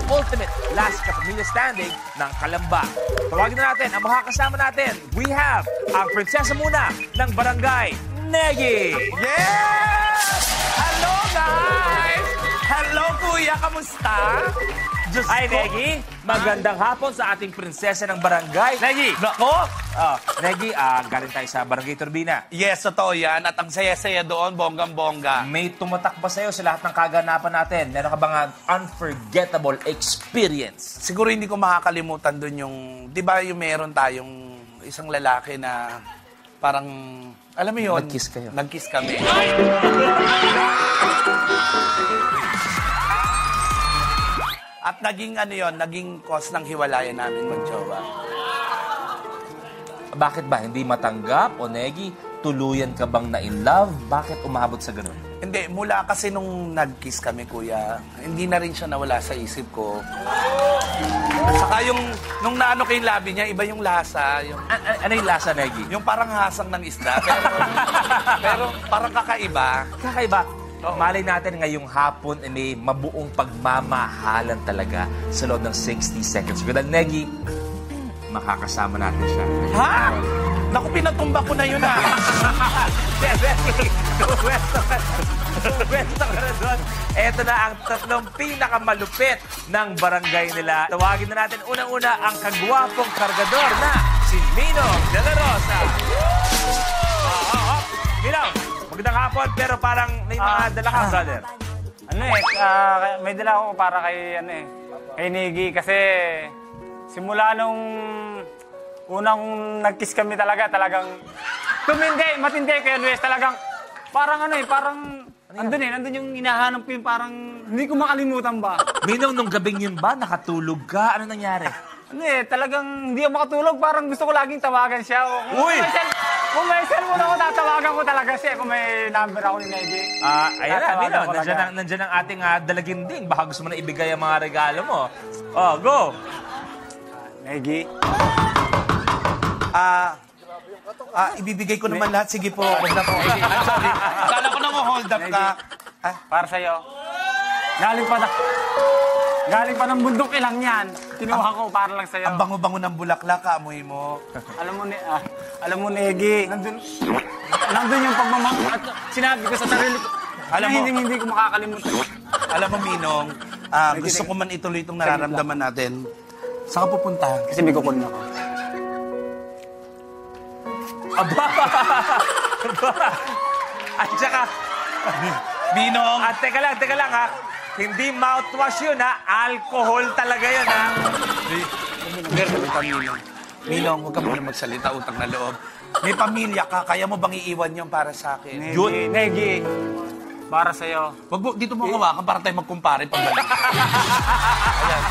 ultimate last kapamilya standing ng Kalamba. Tawagin na natin ang makakasama natin. We have ang prinsesa muna ng barangay, Negi! Yes! Hello, guys! Hello, kuya! Kamusta? Hi, Negi! Magandang hapon sa ating prinsesa ng barangay. Negi! Nako! Negi, galing tayo sa Barangay Turbina. Yes, totoo yan. At ang saya-saya doon, bonggang-bongga. May tumatak ba sa'yo sa lahat ng kaganapan natin? Meron ka bang unforgettable experience? Siguro hindi ko makakalimutan doon yung... Di ba yung meron tayong isang lalaki na parang... Alam mo yun? Nag-kiss kayo. Nag-kiss kami. At naging ano yun, naging cause ng hiwalayan namin mag-jowa. Bakit ba? Hindi matanggap? O Negi, tuluyan ka bang na-in love? Bakit umabot sa ganun? Hindi, mula kasi nung nag-kiss kami, kuya, hindi na rin siya nawala sa isip ko. At saka yung, nung naano kay labi niya, iba yung lasa. Yung, Ano yung lasa, Negi? yung parang hasang ng isda, pero parang kakaiba. Kakaiba. Malay natin ngayong hapon may mabuong pagmamahalan talaga sa loob ng 60 seconds. Dahil Negi, makakasama natin siya. Ha? Naku, pinatumba ko na yun ah. Negi, pwesto ka na doon. Ito na ang tatlong pinakamalupit ng barangay nila. Tawagin na natin unang-una ang kagwapong kargador na si Mino De La Rosa. Mino, magandang hapon, pero parang may mga dala ka, brother. May dala ako para kay Negi kasi simula nung unang nag-kiss kami talagang matindi kay Luis, talagang parang nandun yung hinahanap ko yung parang hindi ko makalimutan ba. Minong, nung gabing yun ba, nakatulog ka? Ano nangyari? Talagang hindi ako makatulog, parang gusto ko laging tawagan siya. Uy! Kung may cellphone ako, tatawagan ko talaga siya. Kung may number ako ni Negi. Ayan na, Mino. Nandiyan ang ating dalaginding. Baka gusto mo na ibigay ang mga regalo mo. Go! Negi. Ibibigay ko naman lahat. Sige po, wag na po. Sorry. Akala ko na mo hold up ka. Para sa'yo. Galing pa ng bundok ilang yan. Kinuha ko para lang sa'yo. Ang bango-bango ng bulaklak, kaamoy mo. Alam mo, Negi, nandun yung pagmamahal. At sinabi ko sa sarili ko, hindi ko makakalimutan. Alam mo, Minong, gusto ko man ituloy itong nararamdaman natin. Saan ka pupunta? Kasi may kukunin ako. Aba! At saka, Minong! at teka lang ha. Hindi mouthwash yun ha. Alcohol talaga yun ha. Minong, huwag ka muna magsalita, utang na loob. May pamilya ka, kaya mo bang iiwan yung para sa akin? Negi, para sa'yo. Wag mo, dito mo hawakan para tayo magkumpare pagbalik. Ayan.